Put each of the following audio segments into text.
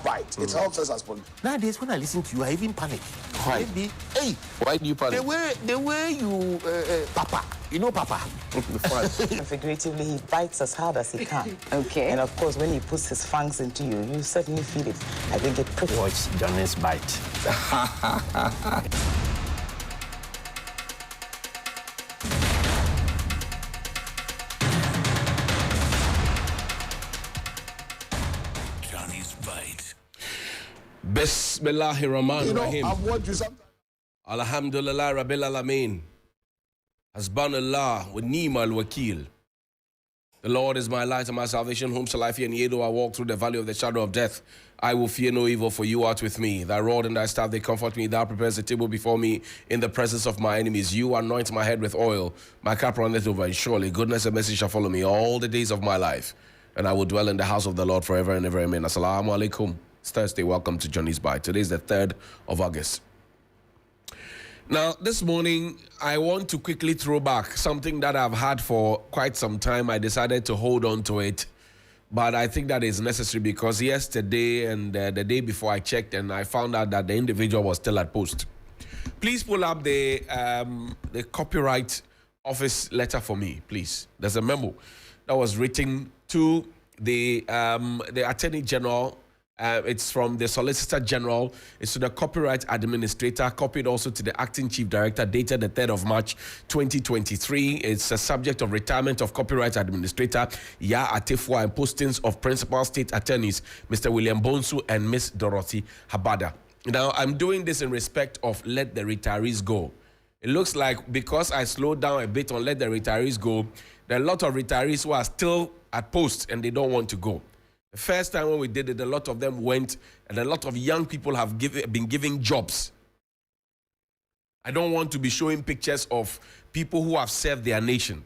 Right. It helps us as politicians. Nowadays, when I listen to you, I even panic. Why? Hey, Why do you panic? The way you, Papa, you know Papa. Figuratively, he bites as hard as he can. Okay. And of course, when he puts his fangs into you, you certainly feel it. I think it pretty. Watch Johnny's bite. Johnny's bite. Bismillahirrahmanirrahim. I've watched you sometimes. Alhamdulillah Rabbil Alameen. Hasbanallah wa ni'mal wakil. The Lord is my light and my salvation. Whom shall I fear? And yea, though I walk through the valley of the shadow of death, I will fear no evil, for you art with me. Thy rod and thy staff, they comfort me. Thou prepares a table before me in the presence of my enemies. You anoint my head with oil. My cup runneth over, and surely goodness and mercy shall follow me all the days of my life. And I will dwell in the house of the Lord forever and ever. Amen. Assalamu alaikum. It's Thursday. Welcome to Johnny's Bite. Today is the 3rd of August. Now, this morning, I want to quickly throw back something that I've had for quite some time. I decided to hold on to it, but I think that is necessary because yesterday and the day before I checked and I found out that the individual was still at post. Please pull up the Copyright Office letter for me, please. There's a memo that was written to the Attorney General. It's from the Solicitor General. It's to the Copyright Administrator, copied also to the Acting Chief Director, dated the 3rd of March, 2023. It's a subject of retirement of Copyright Administrator Yaa Atefua and postings of Principal State Attorneys, Mr. William Bonsu and Miss Dorothy Habada. Now, I'm doing this in respect of Let the Retirees Go. It looks like because I slowed down a bit on Let the Retirees Go, there are a lot of retirees who are still at post and they don't want to go. The first time when we did it, a lot of them went, and a lot of young people have been given jobs. I don't want to be showing pictures of people who have served their nation.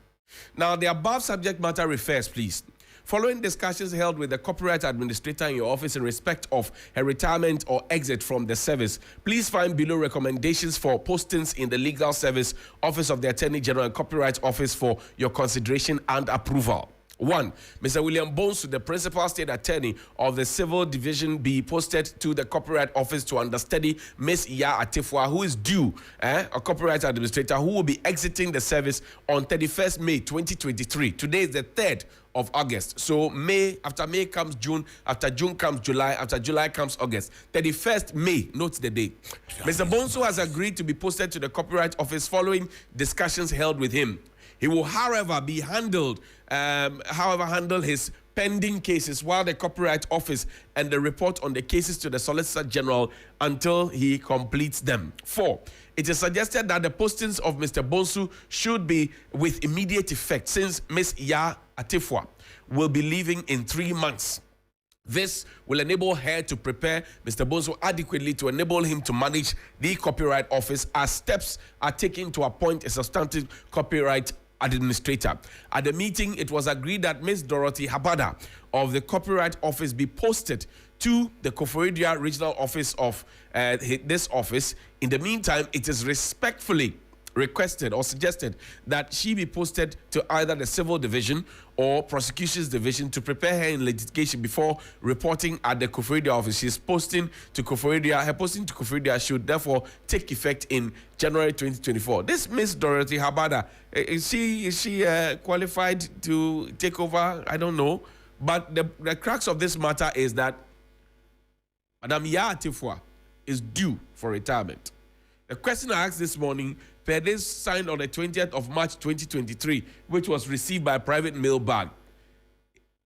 Now, the above subject matter refers, please. Following discussions held with the Copyright Administrator in your office in respect of her retirement or exit from the service, please find below recommendations for postings in the Legal Service, Office of the Attorney General and Copyright Office for your consideration and approval. 1. Mr. William Bonsu, the Principal State Attorney of the Civil Division, be posted to the Copyright Office to understudy Ms. Yaa Atefua, who is due, a Copyright Administrator, who will be exiting the service on 31st May 2023. Today is the 3rd of August. So May, after May comes June, after June comes July, after July comes August. 31st May, note the date. Mr. Bonsu has agreed to be posted to the Copyright Office following discussions held with him. He will, however, handle his pending cases while the Copyright Office and the report on the cases to the Solicitor General until he completes them. 4. It is suggested that the postings of Mr. Bonsu should be with immediate effect since Ms. Yaa Atefua will be leaving in 3 months. This will enable her to prepare Mr. Bonsu adequately to enable him to manage the Copyright Office as steps are taken to appoint a substantive Copyright Administrator. At the meeting, it was agreed that Ms. Dorothy Habada of the Copyright Office be posted to the Koforidua Regional Office of this office. In the meantime, it is respectfully requested or suggested that she be posted to either the Civil Division or Prosecutions Division to prepare her in litigation before reporting at the Koforidua office. She's posting to Koforidua. Her posting to Koforidua should therefore take effect in January 2024. This Miss Dorothy Habada, is she qualified to take over? I don't know. But the crux of this matter is that Madam Yaa Atefua is due for retirement. The question I asked this morning, per this signed on the 20th of March 2023, which was received by a private mail bag,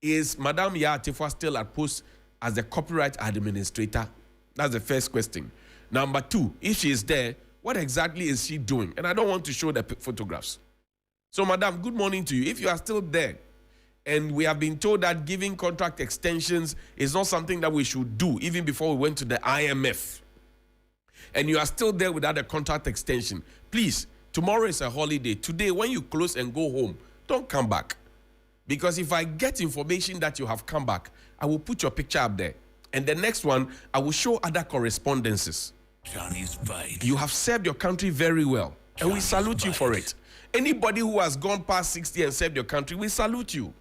is Madam Yaa Atefua still at post as the Copyright Administrator? That's the first question. Number 2, if she is there, what exactly is she doing? And I don't want to show the photographs. So, Madam, good morning to you. If you are still there, and we have been told that giving contract extensions is not something that we should do, even before we went to the IMF, and you are still there without a contract extension, please, tomorrow is a holiday. Today, when you close and go home, don't come back. Because if I get information that you have come back, I will put your picture up there. And the next one, I will show other correspondences. Johnny's Bite. You have served your country very well, and we salute you for it. Anybody who has gone past 60 and served your country, we salute you.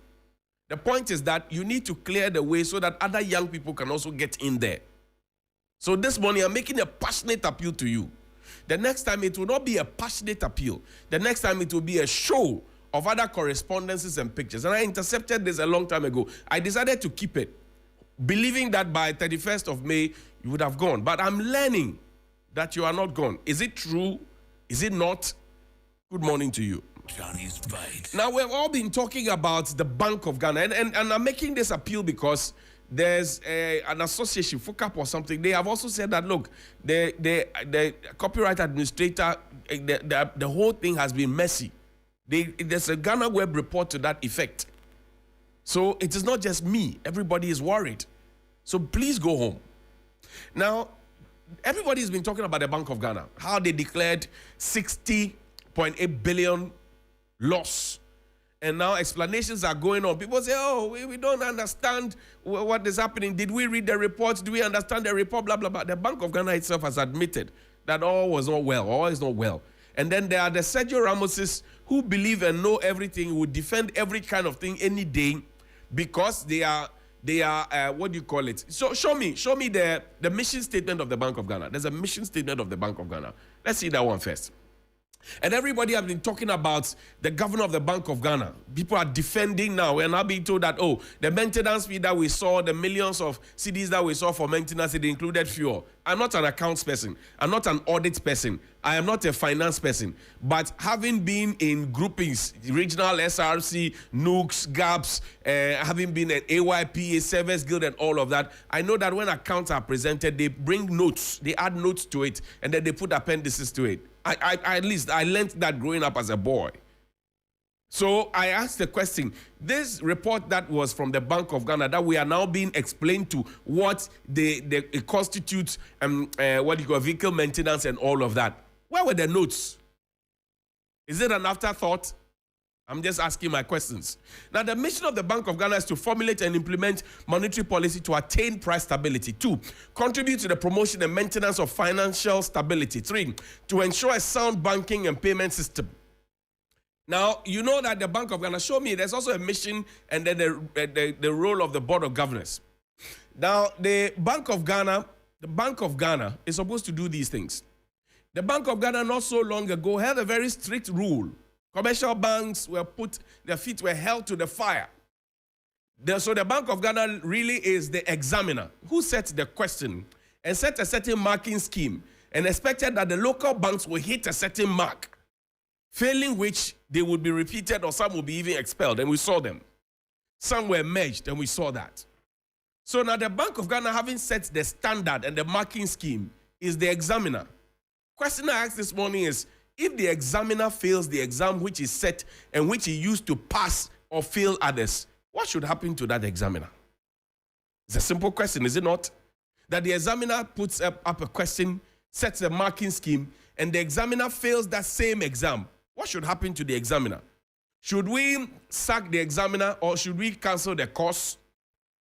The point is that you need to clear the way so that other young people can also get in there. So this morning, I'm making a passionate appeal to you. The next time, it will not be a passionate appeal. The next time, it will be a show of other correspondences and pictures. And I intercepted this a long time ago. I decided to keep it, believing that by 31st of May, you would have gone. But I'm learning that you are not gone. Is it true? Is it not? Good morning to you. Johnny's Bite. Now, we've all been talking about the Bank of Ghana, and I'm making this appeal because there's an association, FOCAP or something. They have also said that, look, the copyright administrator, the whole thing has been messy. There's a Ghana Web report to that effect. So it is not just me. Everybody is worried. So please go home. Now, everybody has been talking about the Bank of Ghana, how they declared 60.8 billion loss. And now explanations are going on. People say, oh, we don't understand what is happening. Did we read the reports? Do we understand the report? Blah, blah, blah. The Bank of Ghana itself has admitted that all was not well. All is not well. And then there are the Sergio Ramoses who believe and know everything, would defend every kind of thing any day because they are what do you call it? So show me the mission statement of the Bank of Ghana. There's a mission statement of the Bank of Ghana. Let's see that one first. And everybody has been talking about the governor of the Bank of Ghana. People are defending now. We're now being told that, oh, the maintenance fee that we saw, the millions of CDs that we saw for maintenance, it included fuel. I'm not an accounts person. I'm not an audit person. I am not a finance person. But having been in groupings, regional SRC, NUCs, GAPS, having been at AYP, Service Guild and all of that, I know that when accounts are presented, they bring notes. They add notes to it, and then they put appendices to it. At least I learned that growing up as a boy. So I asked the question, this report that was from the Bank of Ghana that we are now being explained to what it constitutes, what you call vehicle maintenance and all of that. Where were the notes? Is it an afterthought? I'm just asking my questions. Now, the mission of the Bank of Ghana is to formulate and implement monetary policy to attain price stability. 2, contribute to the promotion and maintenance of financial stability. 3, to ensure a sound banking and payment system. Now, you know that the Bank of Ghana, show me, there's also a mission and then the role of the Board of Governors. Now, the Bank of Ghana is supposed to do these things. The Bank of Ghana not so long ago had a very strict rule. Commercial banks their feet were held to the fire. So the Bank of Ghana really is the examiner who sets the question and set a certain marking scheme and expected that the local banks will hit a certain mark, failing which they would be repeated or some would be even expelled, and we saw them. Some were merged, and we saw that. So now the Bank of Ghana, having set the standard and the marking scheme, is the examiner. Question I asked this morning is, if the examiner fails the exam which is set and which he used to pass or fail others, what should happen to that examiner? It's a simple question, is it not? That the examiner puts up a question, sets a marking scheme, and the examiner fails that same exam. What should happen to the examiner? Should we sack the examiner or should we cancel the course?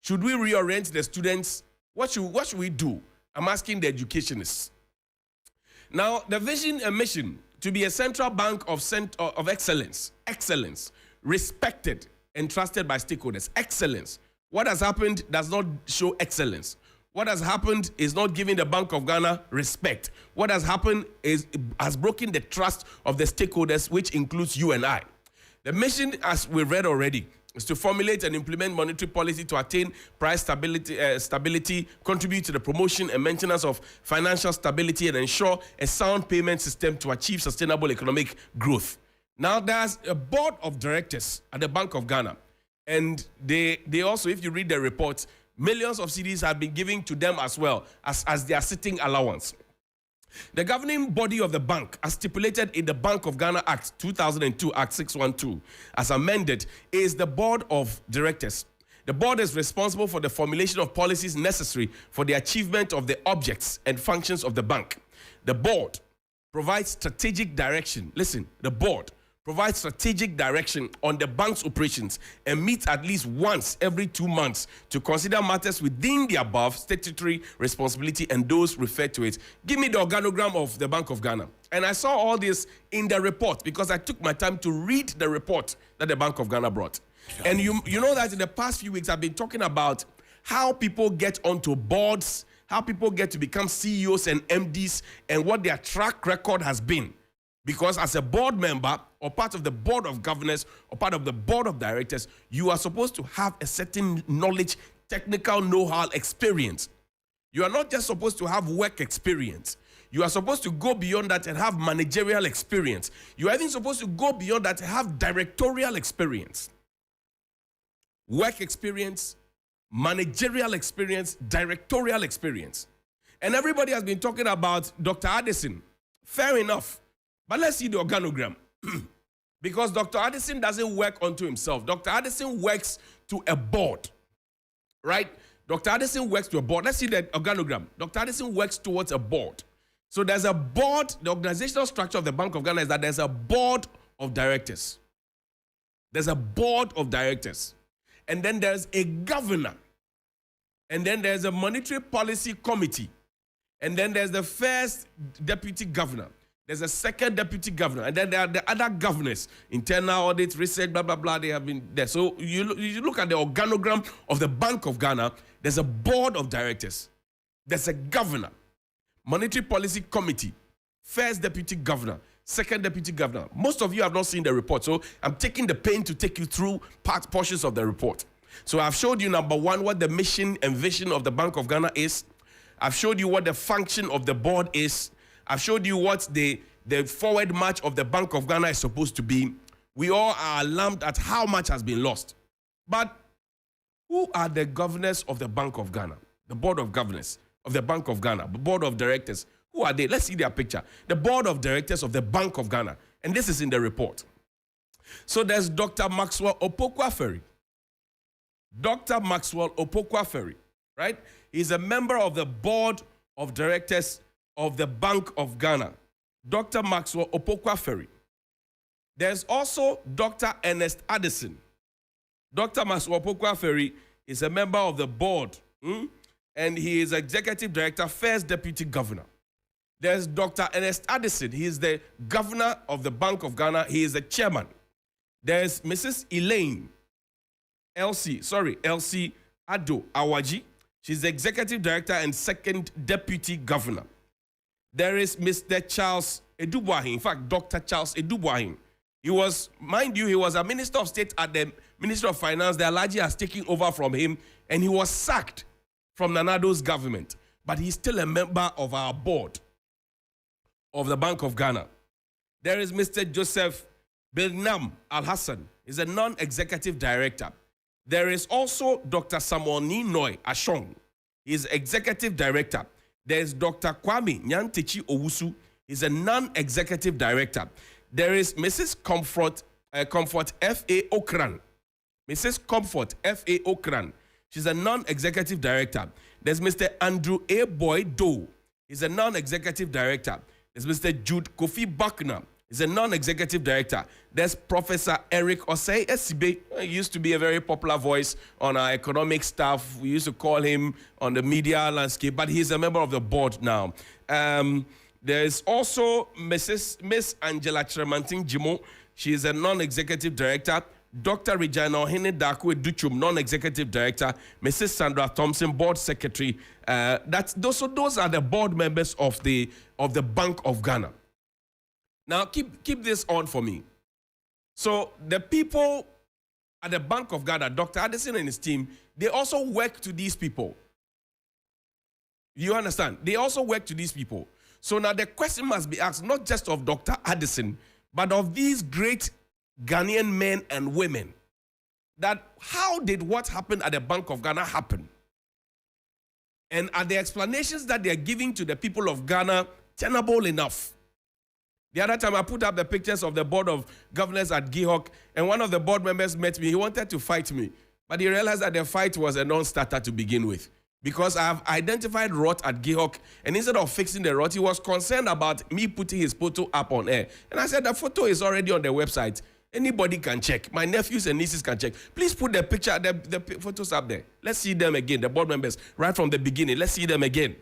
Should we reorient the students? What should we do? I'm asking the educationists. Now, the vision and mission to be a central bank of excellence, respected and trusted by stakeholders, excellence. What has happened does not show excellence. What has happened is not giving the Bank of Ghana respect. What has happened has broken the trust of the stakeholders, which includes you and I. The mission, as we read already, is to formulate and implement monetary policy to attain price stability, contribute to the promotion and maintenance of financial stability, and ensure a sound payment system to achieve sustainable economic growth. Now, there's a board of directors at the Bank of Ghana, and they also, if you read the reports, millions of CDs have been given to them as well as their sitting allowance. The governing body of the bank, as stipulated in the Bank of Ghana Act 2002, Act 612, as amended, is the board of directors. The board is responsible for the formulation of policies necessary for the achievement of the objects and functions of the bank. The board provides strategic direction. Listen, the board provides strategic direction on the bank's operations and meets at least once every 2 months to consider matters within the above statutory responsibility and those referred to it. Give me the organogram of the Bank of Ghana. And I saw all this in the report because I took my time to read the report that the Bank of Ghana brought. And you know that in the past few weeks, I've been talking about how people get onto boards, how people get to become CEOs and MDs, and what their track record has been. Because as a board member, or part of the board of governors, or part of the board of directors, you are supposed to have a certain knowledge, technical know-how, experience. You are not just supposed to have work experience. You are supposed to go beyond that and have managerial experience. You are even supposed to go beyond that and have directorial experience. Work experience, managerial experience, directorial experience. And everybody has been talking about Dr. Addison. Fair enough. But let's see the organogram. Because Dr. Addison doesn't work unto himself. Dr. Addison works to a board. Right? Dr. Addison works to a board. Let's see the organogram. Dr. Addison works towards a board. So there's a board. The organizational structure of the Bank of Ghana is that there's a board of directors. There's a board of directors. And then there's a governor. And then there's a monetary policy committee. And then there's the first deputy governor. There's a second deputy governor. And then there are the other governors. Internal audit, research, blah, blah, blah. They have been there. So you look at the organogram of the Bank of Ghana. There's a board of directors. There's a governor. Monetary Policy Committee, first deputy governor, second deputy governor. Most of you have not seen the report, so I'm taking the pain to take you through portions of the report. So I've showed you, number one, what the mission and vision of the Bank of Ghana is. I've showed you what the function of the board is. I've showed you what the forward march of the Bank of Ghana is supposed to be. We all are alarmed at how much has been lost. But who are the governors of the Bank of Ghana? The board of governors of the Bank of Ghana, the board of directors. Who are they? Let's see their picture. The board of directors of the Bank of Ghana. And this is in the report. So there's Dr. Maxwell Opoku-Aferi. Dr. Maxwell Opoku-Aferi, right? He's a member of the board of directors of the Bank of Ghana. Dr. Maxwell Opoku-Aferi. There's also Dr. Ernest Addison. Dr. Maxwell Opoku-Aferi is a member of the board. And he is executive director, first deputy governor. There's Dr. Ernest Addison. He is the governor of the Bank of Ghana. He is the chairman. There's Mrs. Elaine Elsie Ado Awaji. She's the executive director and second deputy governor. There is Mr. Charles Edubuahin. In fact, Dr. Charles Edubuahin. He was, mind you, he was a minister of state at the Ministry of Finance. The Alhaji has taken over from him, and he was sacked from Nana Addo's government, but he's still a member of our board of the Bank of Ghana. There is Mr. Joseph Bilnam Al-Hassan. He's a non-executive director. There is also Dr. Samuel Ninoy Ashong. He's executive director. There's Dr. Kwame Nyantechi Owusu. He's a non-executive director. There is Mrs. Comfort F.A. Okran. Mrs. Comfort F.A. Okran. She's a non-executive director. There's Mr. Andrew A. Boy Doe. He's a non-executive director. There's Mr. Jude Kofi Buckner. He's a non-executive director. There's Professor Eric Osei Esibe. He used to be a very popular voice on our economic staff. We used to call him on the media landscape, but he's a member of the board now. There's also Miss Angela Tremantin Jimo. She is a non-executive director. Dr. Regina Ohene Dakwe Duchum, non-executive director. Mrs. Sandra Thompson, board secretary. Those are the board members of the Bank of Ghana. Now, keep this on for me. So the people at the Bank of Ghana, Dr. Addison and his team, they also work to these people. You understand? They also work to these people. So now the question must be asked, not just of Dr. Addison, but of these great Ghanaian men and women, that how did what happened at the Bank of Ghana happen? And are the explanations that they are giving to the people of Ghana tenable enough? The other time I put up the pictures of the board of governors at GIHOC, and one of the board members met me. He wanted to fight me, but he realized that the fight was a non-starter to begin with, because I have identified rot at GIHOC, and instead of fixing the rot, he was concerned about me putting his photo up on air. And I said, the photo is already on the website. Anybody can check. My nephews and nieces can check. Please put the picture, the photos up there. Let's see them again, the board members, right from the beginning. Let's see them again.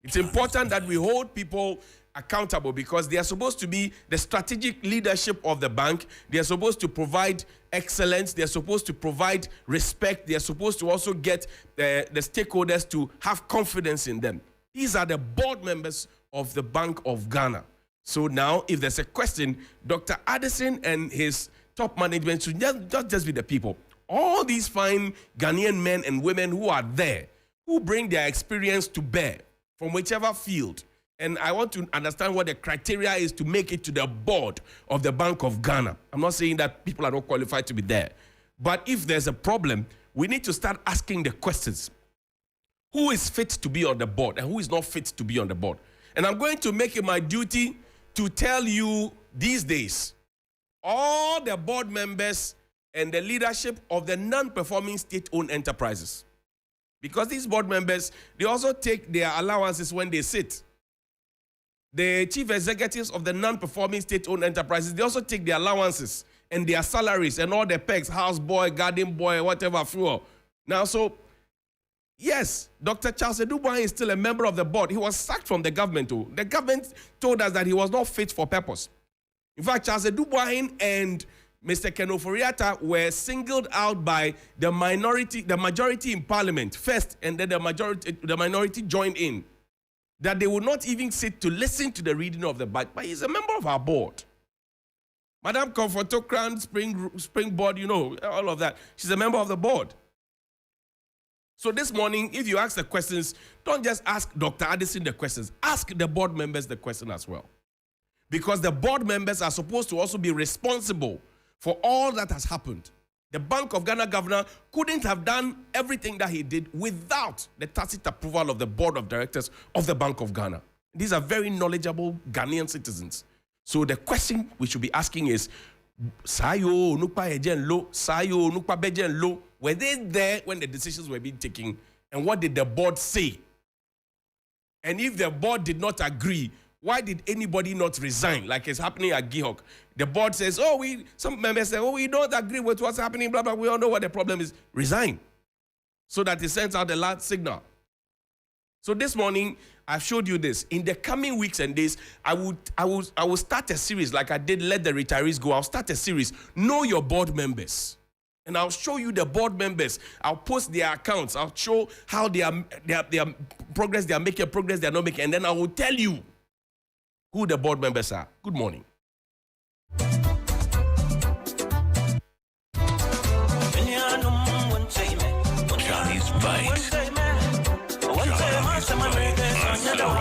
It's important that we hold people accountable because they are supposed to be the strategic leadership of the bank. They are supposed to provide excellence. They are supposed to provide respect. They are supposed to also get the stakeholders to have confidence in them. These are the board members of the Bank of Ghana. So now, if there's a question, Dr. Addison and his top management should not just be the people. All these fine Ghanaian men and women who are there, who bring their experience to bear from whichever field. And I want to understand what the criteria is to make it to the board of the Bank of Ghana. I'm not saying that people are not qualified to be there. But if there's a problem, we need to start asking the questions. Who is fit to be on the board and who is not fit to be on the board? And I'm going to make it my duty to tell you these days, all the board members and the leadership of the non-performing state-owned enterprises. Because these board members, they also take their allowances when they sit. The chief executives of the non-performing state-owned enterprises, they also take their allowances and their salaries and all their perks, house boy, garden boy, whatever, fuel. Now, so, yes, Dr. Charles Edubwan is still a member of the board. He was sacked from the government, too. The government told us that he was not fit for purpose. In fact, Charles Edubwan and Mr. Ken Ofori-Atta were singled out by the majority in parliament first, and then the minority joined in, that they would not even sit to listen to the reading of the budget. But he's a member of our board. Madam Comfortokran, Springboard, you know, all of that. She's a member of the board. So this morning, if you ask the questions, don't just ask Dr. Addison the questions. Ask the board members the question as well. Because the board members are supposed to also be responsible for all that has happened. The Bank of Ghana governor couldn't have done everything that he did without the tacit approval of the board of directors of the Bank of Ghana. These are very knowledgeable Ghanaian citizens. So the question we should be asking is, Sayo Nukpa Ejen Lo, Sayo Nukpa Bejen Lo, were they there when the decisions were being taken? And what did the board say? And if the board did not agree, why did anybody not resign, like it's happening at GIHOC? The board says, some members say, we don't agree with what's happening, blah, blah, we all know what the problem is. Resign. So that it sends out the last signal. So this morning, I've showed you this. In the coming weeks and days, I will start a series like I did Let the Retirees Go. I'll start a series, Know Your Board Members. And I'll show you the board members. I'll post their accounts. I'll show how their progress they are making, progress they are not making. And then I will tell you who the board members are. Good morning.